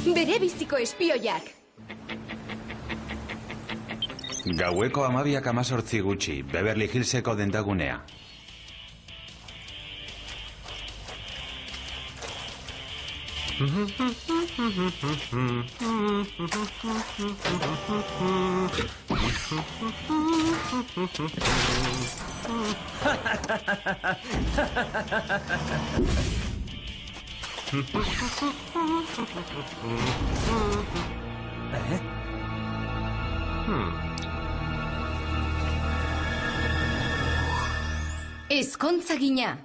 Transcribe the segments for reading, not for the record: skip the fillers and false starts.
Bere biziko espioiak. Gaueko 12:18 gutxi, Beverly Hillseko dendagunea. Ezkontza gina.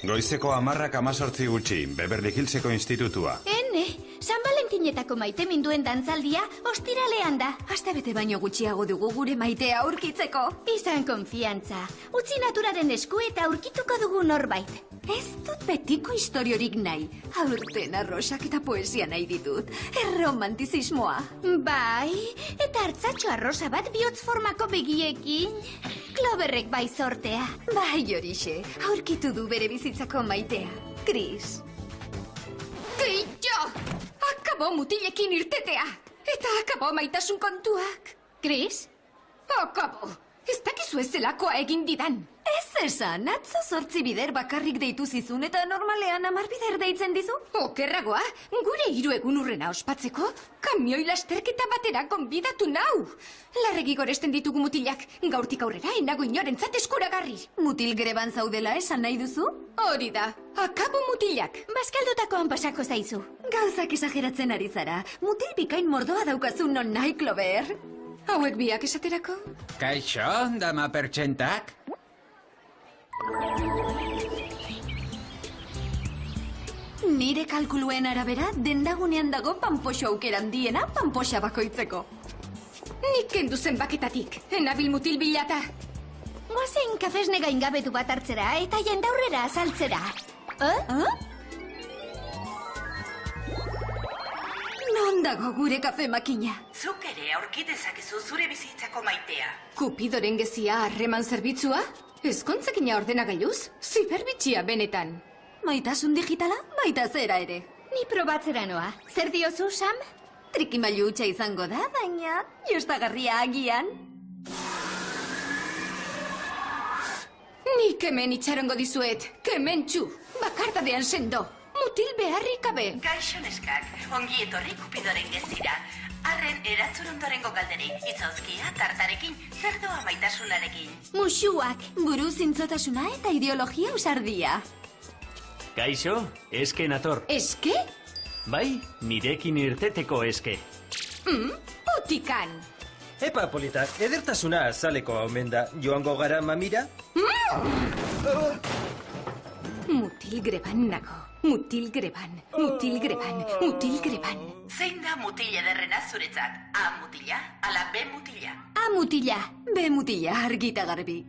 Goizeko 10:18 gutxi, Beverly Hillseko institutua. Ene, San Valentinetako maite minduen dantzaldia ostiralean da. Astebete baino gutxiago dugu gure maitea aurkitzeko. Izan konfiantza. Utzi naturaren esku eta aurkituko dugu norbait. Ez dut betiko historiorik nahi. Aurten arrosak eta poesia nahi ditut. Erromantizismoa. Bai, eta hartzatxo arrosa bat bihotz formako begiekin. Cloverrek bai sortea. Bai, horixe, aurkitu du bere bizitzako maitea. Chris. Keitxo! Akabo mutilekin irtetea! Eta akabo maitasun kontuak. Chris? Akabo! Ez dakizu ez zelakoa egin didan. Ez esan, atzo 8 bider bakarrik deitu zizun eta normalean 10 bider deitzen dizu? Okerragoa, gure 3 egun urrena ospatzeko, kamioi lasterketa batera konbidatu nau. Larregi goresten ditugu mutilak, gaurtik aurrera enago inorentzat eskuragarri. Mutil greban zaudela esan nahi duzu? Hori da, akabo mutilak. Baskaldutakoan pasako zaizu. Gauzak esageratzen ari zara, mutil bikain mordoa daukazu non nahi, Clover. Hauek biak esaterako? Kaixo, dama pertsentak? Nire kalkuluen arabera, dendagunean dago panpoxo aukeran diena panpoxa bakoitzeko. Nik kendu zenbaketatik, enabil mutil bilata. Goazen kafesne gaingabetu bat hartzera eta jendaurrera azaltzera. Non dago gure kafe makina? Zuk ere aurkitezakezu zure bizitzako maitea. Kupidoren gezia harreman zerbitzua? Ezkontzakina ordenagailuz? Ziberbitxia benetan. Maitasun digitala, baita zera ere. Ni probatzera noa. Zer diozu, Sam? Trikimailu hutsa izango da, baina jostagarria agian. Nik hemen itxarongo dizuet, kementxu, bakardadean sendo. Mutil beharrik gabe. Gaixo neskak, ongi etorri Kupidoren gezira. Arren eratzun ondorengo galderi, itzozkia, tartarekin, zer doa maitasunarekin. Musuak. Buru zintzotasuna eta ideologia usardia. Gaixo, eske nator. Eske? Bai, nirekin irteteko eske. Putikan. Epa, polita, edertasuna azaleko omen da. Joango gara mamira? Mutil greban nago. Mutil greban, mutil greban, mutil greban. Zein da mutil ederrena zuretzat? A mutila, ala B mutila. A mutila. B mutila argita garbi.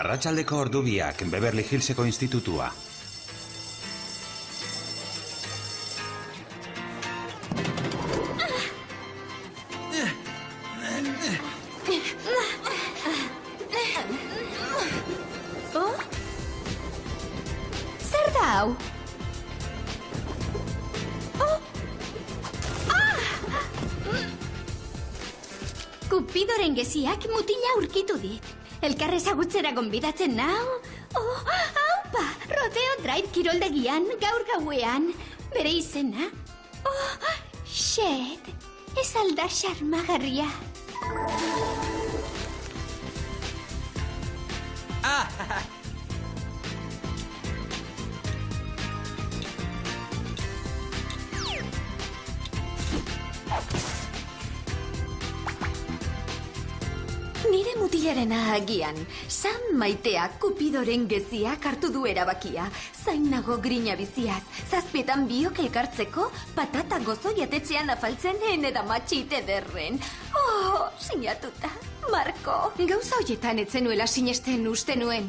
Arratsaldeko ordubiak, Beverly Hillseko institutua. Zer da hau? Kupidoren geziak mutila aurkitu dit. Elkar ezagutzera gonbidatzen nau. Haupa, Rodeo Drive kiroldegian, gaur gauean. Bere izena? Shed, ez alda xarmagarria. Mutilaren agian, San Maiteak Kupidoren geziak hartu du erabakia. Zain nago grina biziaz, zazpietan biok elkartzeko, patata gozo jatetxean afaltzen eda matxite derren. Oh, sinatuta, Marko. Gauza hoietan etzenuela sinesten uste nuen.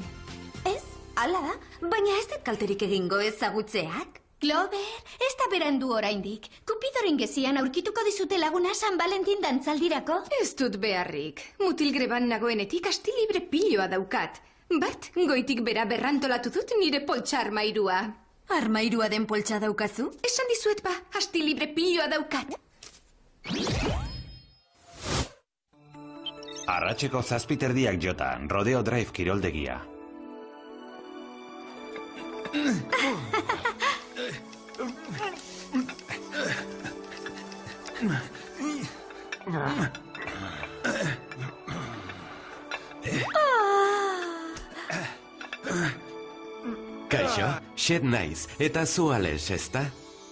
Ez, hala da, baina ez dut kalterik egingo ezagutzeak. Clover, ez da berandu oraindik. Kupidoren gezian aurkituko dizute laguna San Valentin dantzaldirako. Ez dut beharrik. Mutil greban nagoenetik asti libre piloa daukat. Bat, goitik bera berrantolatu dut nire poltsa armairua. Armairua den poltsa daukazu? Esan dizuet ba, asti libre piloa daukat. Arratseko 7:00 jota, Rodeo Drive kiroldegia. Kaixo, xed naiz, eta zu ales, ezta?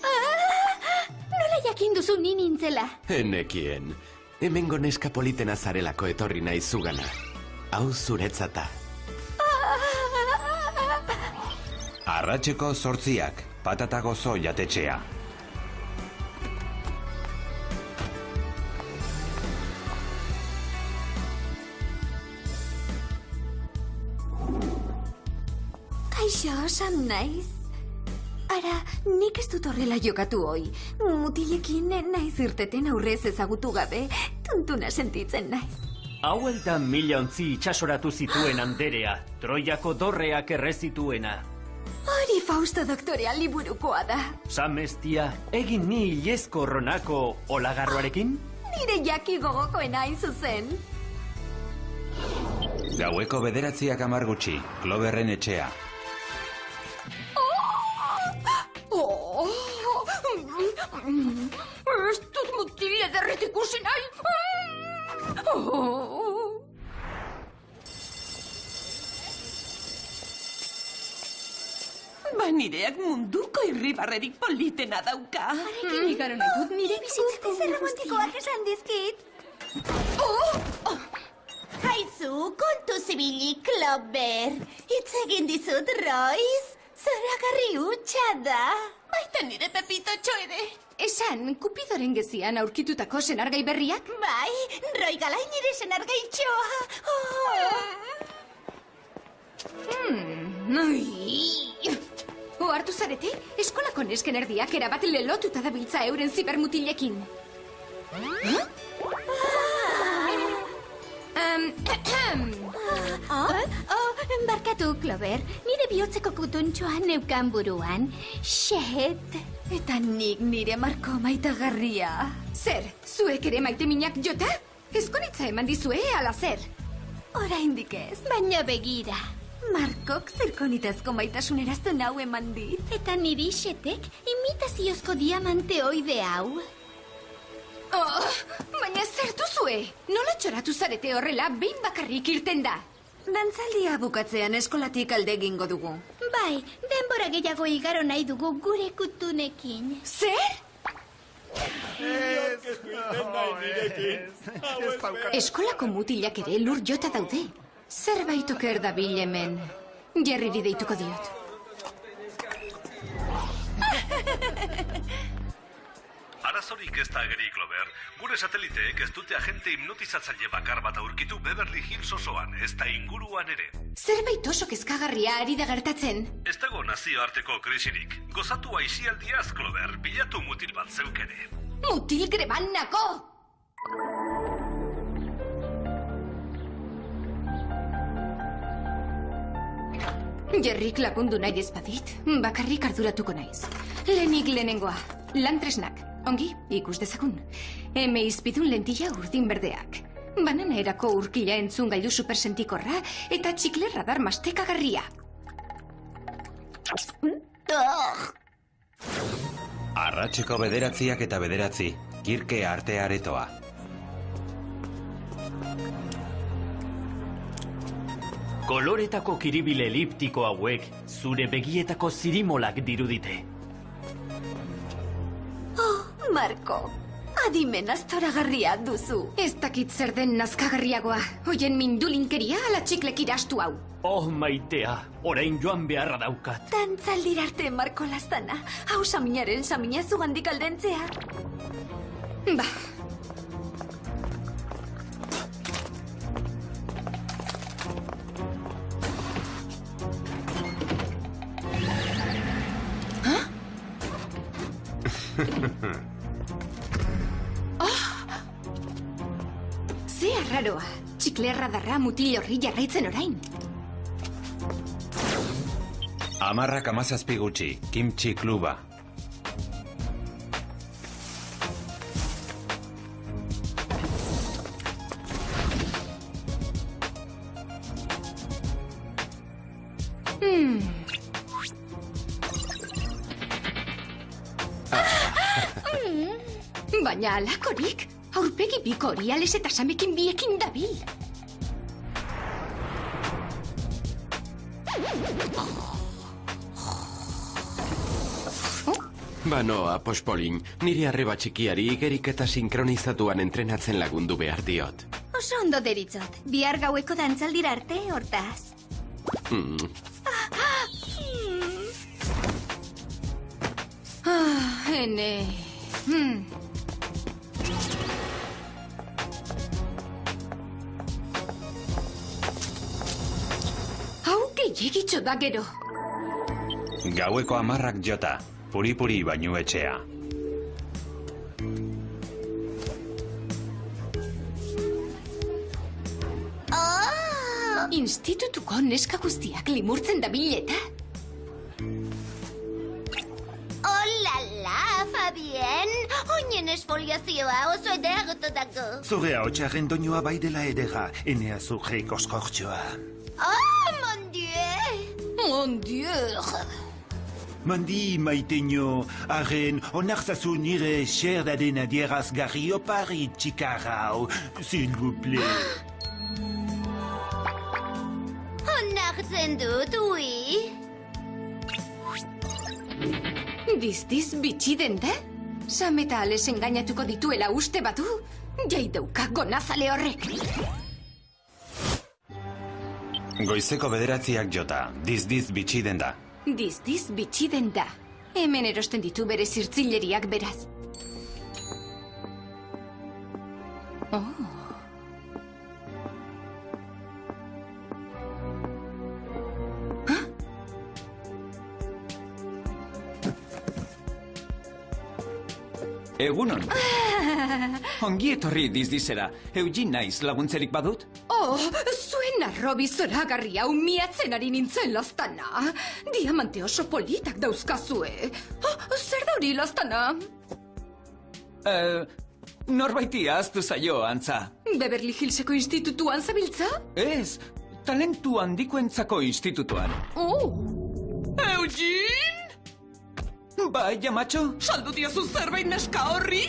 Nola jakin duzu ni nintzela? Enekien, hemengo neska politena zarelako etorri naiz zugana. Hau zuretzata. Arratseko 8:00, patata gozo jatetxea. Kaixo, Sam naiz. Ara, nik ez dut horrela jokatu hoi. Mutilekin naiz irteten aurrez ezagutu gabe, tuntuna sentitzen naiz. Hauel da 1000 ontzi itxasoratu zituen Anderea, Troiako dorreak errezituena. Hori Fausto doktorea liburukoa da. Samestia, egin ni ilezko ronako olagarroarekin? Nire jaki gogokoena hain zuzen. Gaueko 9:10 gutxi, Cloverren etxea. Ez dut mutile derret ikusi nahi. Nireak munduko irribarrerik politena dauka. Harekin igaro nahi dut nire bizitzeko romantikoak esan dizkit. Haizu, kontu zibili, Clover. Hitz egin dizut, Royce. Zoragarri hutsa da. Baita nire Pepitotxo ere. Esan, Kupidoren gezian aurkitutako senargai berriak? Bai, Roy Galai nire senargaitxoa. Ohartu zarete? Eskolako nesken erdiak erabat lelotuta dabiltza euren zibermutilekin. Barkatu, Clover. Nire bihotzeko kutuntxoa neukan buruan. Xet. Eta nik nire Marko maitagarria. Zer, zuek ere maite minak jota? Ezkonitza eman dizue, ala zer? Oraindik ez. Baina begira. Markok zirkonitazko maitasuneraztu nau eman dit. Eta niri xetek imitaziozko diamante oide hau. Baina zer duzue? Nola txoratu zarete horrela behin bakarrik irten da? Dantzaldia bukatzean eskolatik alde egingo dugu. Bai, denbora gehiago igaro nahi dugu gure kutunekin. Zer? Eskolako mutilak ere lur jota daude. Zerbait oker dabil hemen. Jerriri deituko diot. Arazorik ez da ageri, Clover. Gure sateliteek ez dute agente hipnotizatzaile bakar bat aurkitu Beverly Hills osoan, ez da inguruan ere. Zerbait oso kezkagarria ari da gertatzen. Ez dago nazioarteko krisirik. Gozatu aisialdiaz, Clover. Bilatu mutil bat zeukere. Mutil greban nako! Jerrik lagundu nahi ezpadit, bakarrik arduratuko naiz. Lehenik lehenengoa, lantresnak. Ongi, ikus dezagun. Eme izpidun lentilla urdin berdeak. Banana erako urkila entzun gailu supersentikorra eta txikle radar mastekagarria. Arratseko 9:00 eta 9:00, Kirke arte aretoa. Koloretako kiribile eliptiko hauek zure begietako zirimolak dirudite. Marko, Adimen aztoragarria duzu. Ez dakit zer den nazkagarriagoa. Hoien mindulinkeria ala txiklek irastu hau. Oh, maitea, orain joan beharra daukat. Dantzaldira arte Marko Laztana. Hau saminaren samina zugandik aldentzea. Ba. Ze arraroa. Txiklerra darra mutil horri jarraitzen orain. 17 gutxi, Kimchi Kluba. Baina alakorik, aurpegi biko hori ales eta samekin biekin dabil. Banoa, pospolin, nire arreba txikiari igerik eta sinkronizatuan entrenatzen lagundu behar diot. Oso ondo deritzot. Bihar gaueko dantzaldira arte, hortaz. Ene. Hau gehiagitxo da gero. Gaueko 10 jota, puri-puri bainu etxea. Institutuko neska guztiak limurtzen dabileta? Olala, Fabien! Oinen esfoliazioa oso edergototako. Zure hotxaren doinua bai dela edera, enea zure koskortxoa. Oh, mon dieu! Mon dieu! Mandi, maiteño, arren, onartzazu nire xerdaden adierazgarri opari txikarrau, s'il vous plaît. Onartzen dut, ui. Diz bitxi den da? Sameta ales engainatuko dituela uste batu? Jai dauka gonazale horrek. Goizeko 9 jota, diz bitxi den da. Diz bitxi den da. Hemen erosten ditu bere zirtzileriak beraz. Oh. Egunon. Ongi etorri dizdizera. Eugin naiz laguntzerik badut? Oh, zuen arrobi zoragarri hau miatzen ari nintzen Laztana. Diamante oso politak dauzkazue. Oh, zer da hori Laztana? Norbaiti ahaztu zaio, antza. Beverly Hillseko institutuan zabiltza? Ez, talentu handikoentzako institutuan. Oh. Eugin! Bai, jamatxo? Saldu diozu zerbait neska horri?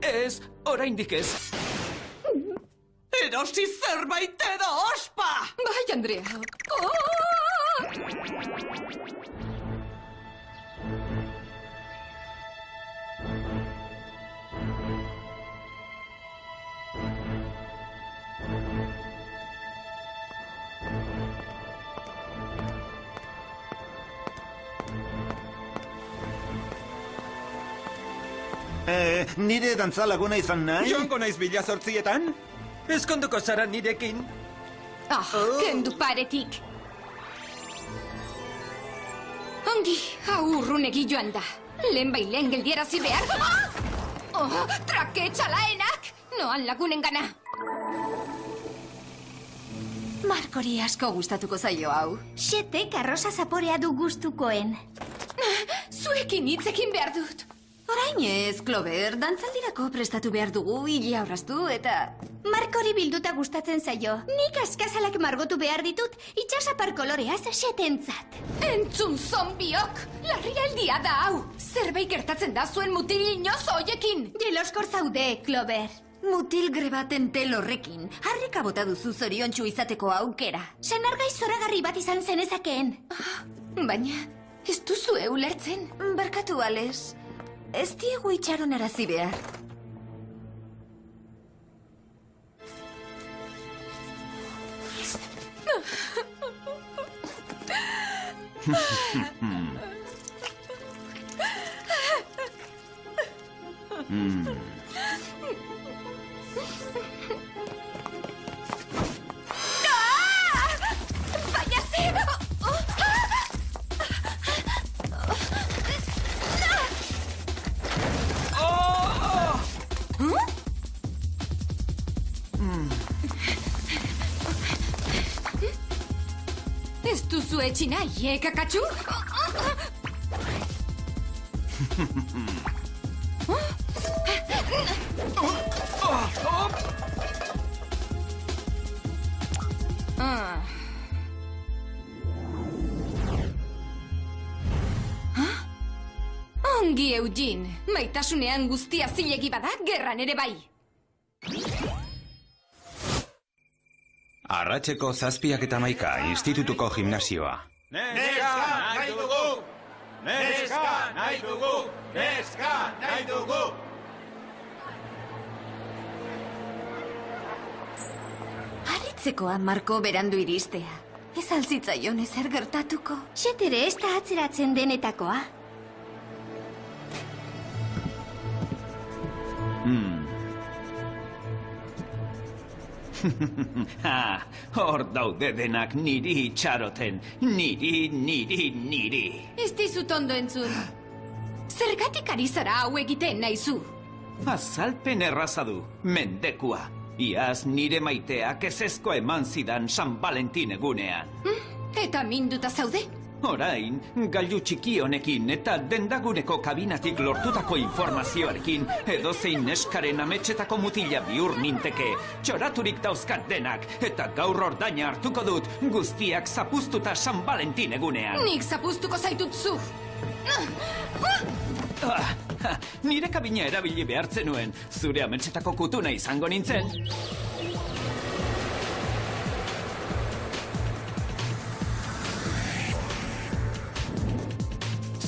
Ez, oraindik ez. Erosi zerbait edo ospa! Bai, Andrea. Nire dantzalaguna izan nahi? Joango naiz bila 8etan? Eskonduko zara nirekin? Kendu paretik. Ongi, hau urrunegi joan da. Lehen bailen geldiarazi behar. Trake txalaenak! Noan lagunen gana. Markori asko gustatuko zaio hau. Xetek arrosa zaporea du gustukoen. Zuekin hitzekin behar dut. Orain ez, Clover, dantzaldirako prestatu behar dugu, hilia horraztu eta... Markori bilduta gustatzen zaio. Nik askazalak margotu behar ditut, itxasapar koloreaz xetentzat. Entzun zombiok! Larrialdia da hau! Zerbait gertatzen da zuen mutil inozo hoiekin! Jeloskor zaude, Clover. Mutil grebaten tel horrekin, harrika bota duzu zoriontsu izateko aukera. Sanargai zoragarri bat izan zenezakeen. Baina, ez duzu ulertzen. Barkatu, Ales. Ez diegu itxaron arazi behar. ¡Váyase! Ez duzu etxi nahi, kakatxu? Ongi, Eugene. Maitasunean guztia zilegi bada, gerran ere bai. Arratseko 7:11, institutuko gimnasioa. Neska nahi dugu! Neska nahi dugu! Neska nahi dugu! Haritzekoa Marko berandu iristea. Ez alzitzaion ezer gertatuko. Xet ere ez da atzeratzen denetakoa. Hor daude denak niri itxaroten. Niri. Ez dizut ondo entzun. Zergatik ari zara hau egiten naizu? Azalpen erraza du, mendekua. Iaz nire maiteak ezezko eman zidan San Valentin egunean. Eta minduta zaude? Orain, gailu txiki honekin eta dendaguneko kabinatik lortutako informazioarekin edozein neskaren ametsetako mutila bihur ninteke. Txoraturik dauzkat denak eta gaur ordaina hartuko dut guztiak zapuztuta San Valentin egunean. Nik zapuztuko zaitut zu. Nire kabina erabili behartzen nuen, zure ametsetako kutuna izango nintzen.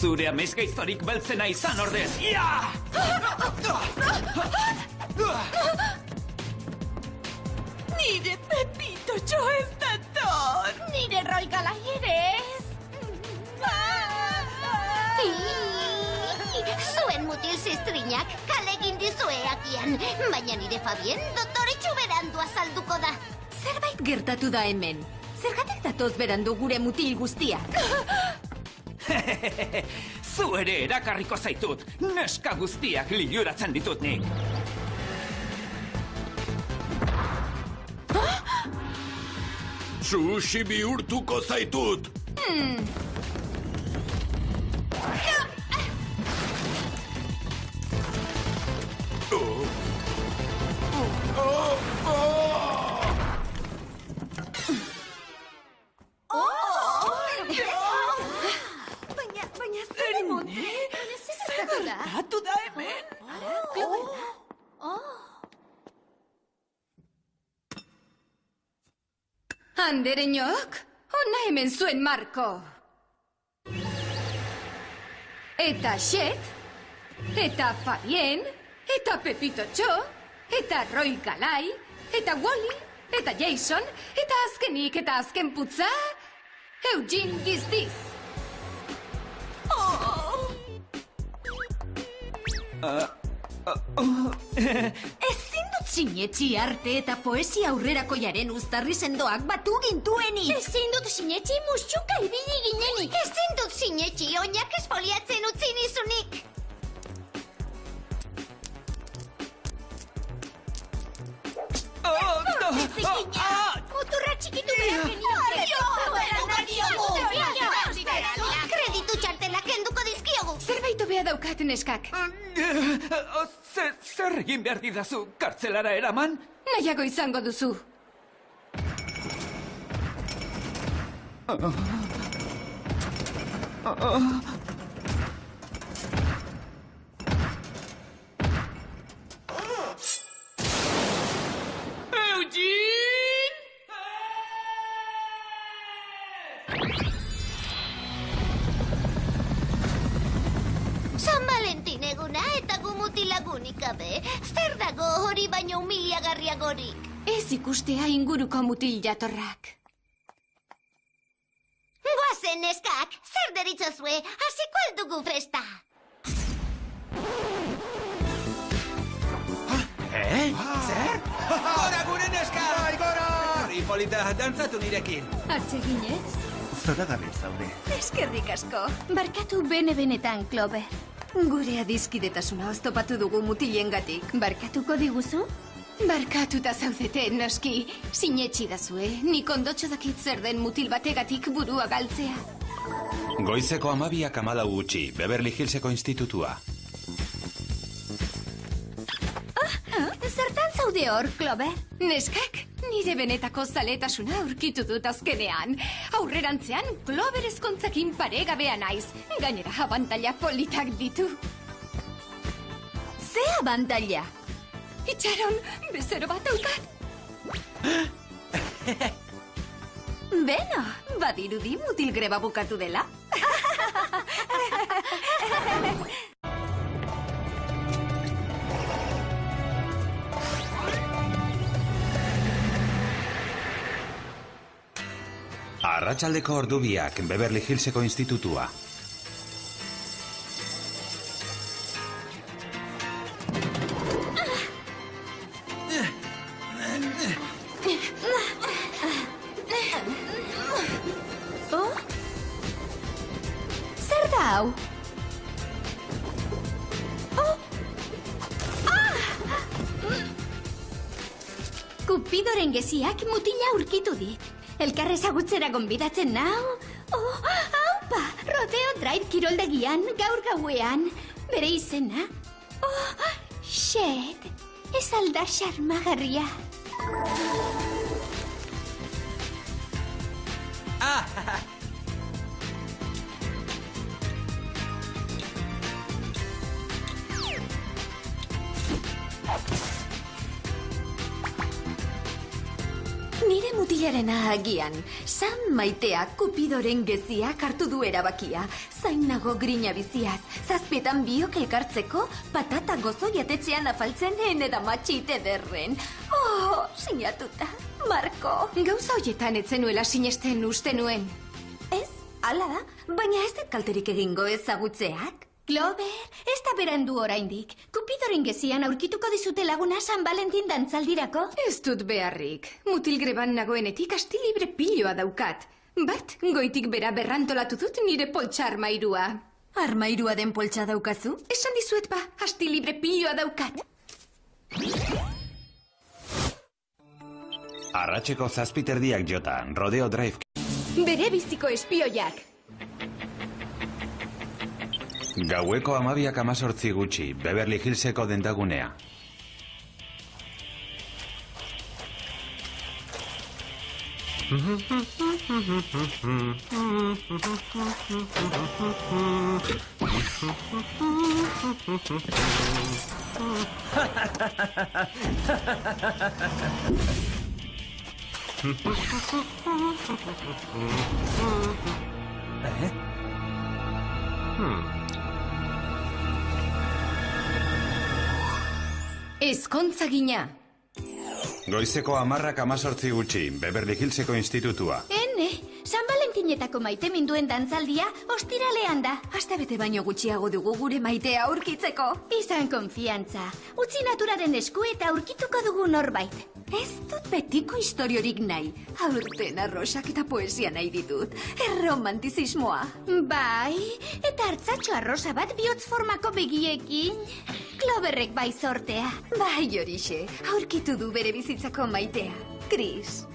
Zure amezgaiztorik beltzena izan ordez. Ia! Nire Pepito txo ez dator. Nire roikalai ere ez. Zuen mutil ziztrinak kalegin dizue agian. Baina nire Fabien doktoretxu berandu azalduko da. Zerbait gertatu da hemen. Zergatik datoz berandu gure mutil guztiak? Zu ere erakarriko zaitut. Neska guztiak liluratzen ditut nik. Sushi bihurtuko zaitut! Baina zer monte? Gertatu da hemen. Andereñok, hona hemen zuen Marko. Eta Xet, eta Fabien, eta Pepito Txo, eta Roy Kalai, eta Wally, eta Jason, eta azkenik eta azken putza, Eugene Dizdiz. Ezin dut sinetxi arte eta poesia aurrerakoiaren uztarri sendoak batu gintuenik. Ezin dut sinetxi musuka ibili ginenik. Ezin dut sinetxi oinak esfoliatzen utzi nizunik. Muturra txikitu behar kreditu txartelak kenduko dizkiogu. Zerbait hobea daukat neskak. Zer egin behar didazu, kartzelara eraman? Nahiago izango duzu. San Valentin eguna eta gu mutilagunik gabe. Zer dago hori baino humiliagarriagorik? Ez ikustea inguruko mutil jatorrak. Guaz! Goazen, neskak, zer deritzozue, hasiko aldugu festa. Zer? Gora gure neska! Bai, gora! Hipolita, dantzatu nirekin. Atseginez? Zoragarri zaude. Eskerrik asko. Barkatu bene-benetan, Clover. Gure adiskidetasuna oztopatu dugu mutilengatik. Barkatuko diguzu? Barkatuta zaudete, noski. Sinetxi dazue, nik ondotxo dakit zer den mutil bategatik burua galtzea. Goizeko 12:14 gutxi, Beverly Hillseko institutua. Zertan zaude hor, Clover? Neskak, nire benetako zaletasuna aurkitu dut azkenean. Aurrerantzean, Clover ezkontzakin paregabea naiz. Gainera, abantaila politak ditu. Ze abantaila? Itxaron, bezero bat daukat. Beno, badirudi mutil greba bukatu dela. Arratsaldeko ordubiak, Beverly Hillseko institutua. Zer da hau? Kupidoren geziak mutila aurkitu dit. Elkar ezagutzera gonbidatzen nau. Haupa, Rodeo Drive kiroldegian, gaur gauean. Bere izena? Shed, ez alda xarmagarria. Nire mutilarena agian, Sam Maiteak Kupidoren geziak hartu du erabakia. Zain nago grina biziaz, zazpietan biok elkartzeko, patata gozo jatetxean afaltzen edamatxite derren. Sinatuta, Marko. Gauza hoietan etzenuela sinesten uste nuen. Ez, hala da, baina ez dut kalterik egingo ezagutzeak. Clover, ez da berandu oraindik. Kupidoren gezian aurkituko dizute laguna San Valentin dantzaldirako? Ez dut beharrik. Mutilgreban nagoenetik asti libre piloa daukat. Bat, goitik bera berrantolatu dut nire poltsa armairua. Armairua den poltsa daukazu? Esan dizuet ba, asti libre piloa daukat. Arratseko 7:00 jota, Rodeo Drive. Bere biziko espioiak. Gaueko 12:18 gutxi, Beverly Hillseko dendagunea. Ezkontza gina. Goizeko 10:18 gutxi, Beverly Hillseko institutua. Ene, San Valentinetako maite minduen dantzaldia ostiralean da. Aste bete baino gutxiago dugu gure maitea aurkitzeko. Izan konfiantza. Utzi naturaren esku eta aurkituko dugu norbait. Ez dut betiko historiorik nahi. Aurten arrosak eta poesia nahi ditut. Erromantizismoa. Bai, eta hartzatxo arrosa bat bihotz formako begiekin. Cloverrek bai sortea. Bai, horixe, aurkitu du bere bizitzako maitea. Chris.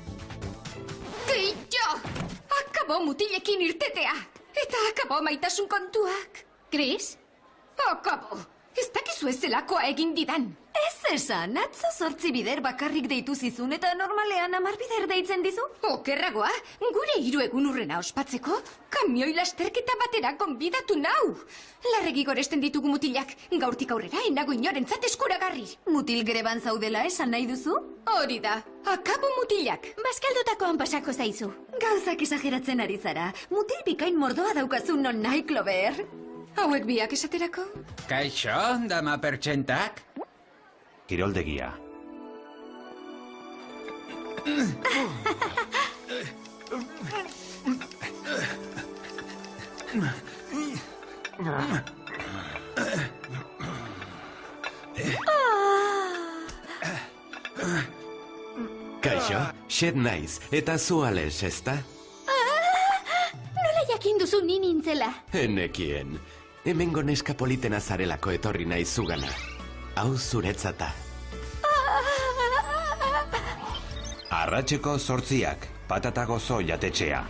Keitxo! Akabo mutilekin irtetea! Eta akabo maitasun kontuak. Chris? Akabo! Ez dakizu ez zelakoa egin didan. Ez esan, atzo 8 bider bakarrik deitu zizun eta normalean 10 bider deitzen dizu? Okerragoa, gure 3 egun urrena ospatzeko, kamioi lasterketa batera konbidatu nau. Larregi goresten ditugu mutilak, gaurtik aurrera enago inorentzat eskuragarri. Mutil greban zaudela esan nahi duzu? Hori da, akabo mutilak. Baskaldutakoan pasako zaizu. Gauzak esageratzen ari zara, mutil bikain mordoa daukazu non nahi, Clover. Hauek biak esaterako? Kaixo, dama pertsentak? Kiroldegia. Kaixo, xed naiz, eta zu Ales, ezta? Nola jakin duzu ni nintzela? Enekien. Hemengo neska politena zarelako etorri naiz zugana. Hau zuretzata. Arratseko 8, patata gozo jatetxea.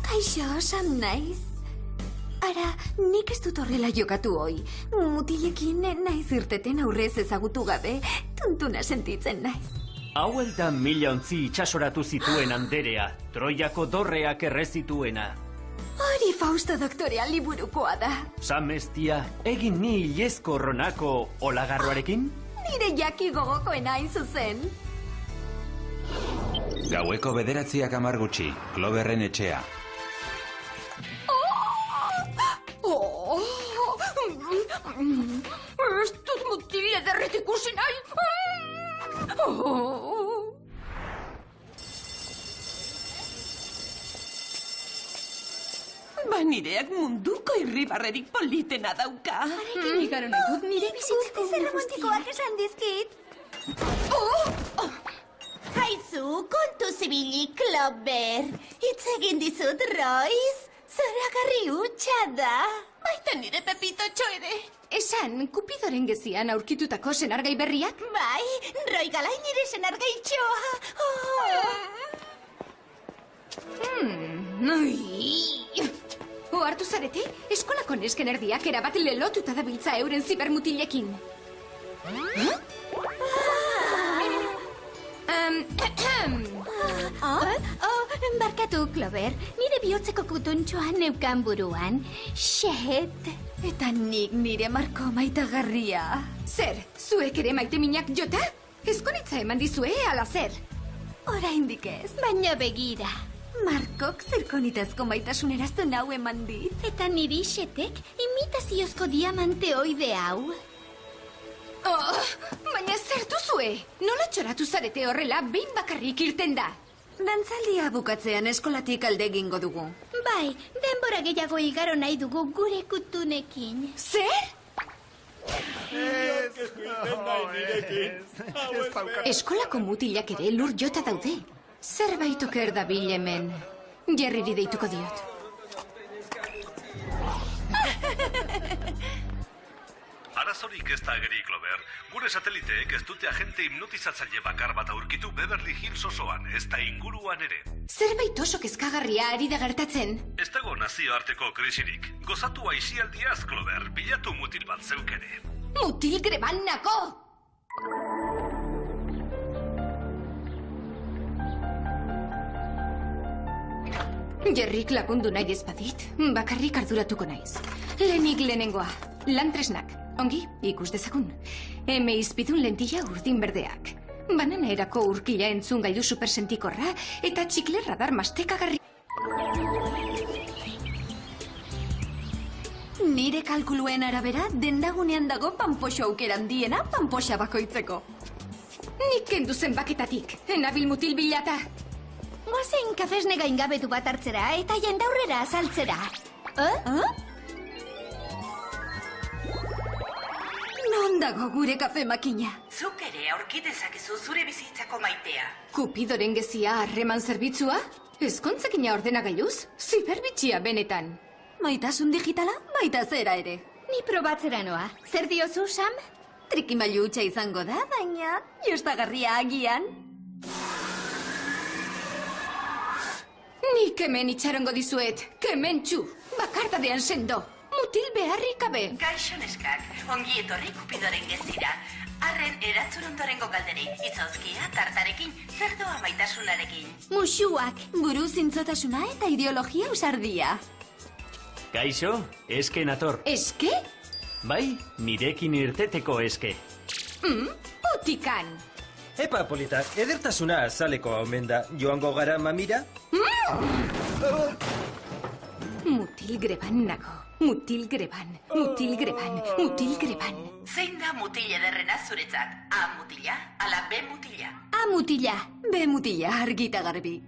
Kaixo, Sam naiz. Ara, nik ez dut horrela jokatu hoi. Mutilekin naiz irteten aurrez ezagutu gabe, tuntuna sentitzen naiz. Hauel da 1000 ontzi itxasoratu zituen Anderea, Troiako dorreak errezituena. Hori Fausto doktorea liburukoa da. Sam estia, egin ni ilezko ronako olagarroarekin? Nire jaki gogokoena hain zuzen. Gaueko 9:10 gutxi, Cloverren etxea. Ez dut mutile derret ikusi nahi. Nireak munduko irribarrerik politena dauka. Harekin igaro nahi dut nire bizitzeko zer romantikoak esan dizkit. Haizu, kontu zibili, Clover. Hitz egin dizut, Royce. Zoragarri hutsa da. Baita nire Pepitotxo ere. Esan, Kupidoren gezian aurkitutako senargai berriak? Bai, Roy Galai nire senargaitxoa. Ohartu zarete, eskolako nesken erdiak erabat lelotuta dabiltza euren zibermutilekin. Barkatu, Clover. Nire bihotzeko kutuntxoan neukan buruan. Xet. Eta nik nire Marko maitagarria. Zer, zuek ere maite minak jota? Ezkonitza eman dizue, ala zer? Oraindik ez. Baina begira. Markok zirkonitazko maitasuneraztu nau eman dit. Eta niri Xetek imitaziozko diamante oide hau. Baina zer duzue? Nola txoratu zarete horrela behin bakarrik irten da? Dantzaldia bukatzean eskolatik alde egingo dugu. Bai, denbora gehiago igaro nahi dugu gure kutunekin. Zer? Eskolako mutilak ere lur jota daude. Zerbait oker dabil hemen. Jerriri deituko diot. Arazorik ez da ageri, Clover. Gure sateliteek ez dute agente hipnotizatzaile bakar bat aurkitu Beverly Hills osoan, ez da inguruan ere. Zerbait oso kezkagarria ari da gertatzen. Ez dago nazioarteko krisirik. Gozatu aisialdiaz, Clover. Bilatu mutil bat zeukere. Mutil greban nako! Jerrik lagundu nahi ezbadit, bakarrik arduratuko naiz. Lehenik lehenengoa, lantresnak. Ongi, ikus dezagun. Eme izpidun lentilla urdin berdeak. Banana erako urkila entzun gailu supersentikorra eta txikle radar mastekagarri. Nire kalkuluen arabera, dendagunean dago panpoxo aukeran diena panpoxa bakoitzeko. Nik kendu zenbaketatik, enabil mutil bilata. Goazen kafesne gaingabetu bat hartzera eta jendaurrera azaltzera. Non dago gure kafe makina? Zuk ere aurkitezakezu zure bizitzako maitea. Kupidoren gezia harreman zerbitzua? Ezkontzekina ordenagailuz? Ziberbitxia benetan. Maitasun digitala, baita zera ere. Ni probatzera noa. Zer diozu, Sam? Trikimailu hutsa izango da, baina jostagarria agian. Nik hemen itxarongo dizuet, kementxu, bakardadean sendo, mutil beharrik gabe. Kaixo neskak, ongi etorri Kupidoren gezira. Arren erantzun ondorengo galderi, itzozkia, tartarekin, zerdoa maitasunarekin. Musuak. Buru zintzotasuna eta ideologia usardia. Kaixo, eske nator. Eske? Bai, nirekin irteteko eske. Utikan. Epa, polita, edertasuna azaleko omen da. Joango gara mamira? Mutil greban nago. Mutil greban, mutil greban, mutil greban. Zein da mutil ederrena zuretzat? A mutila, ala B mutila? A mutila. B mutila, argita garbi.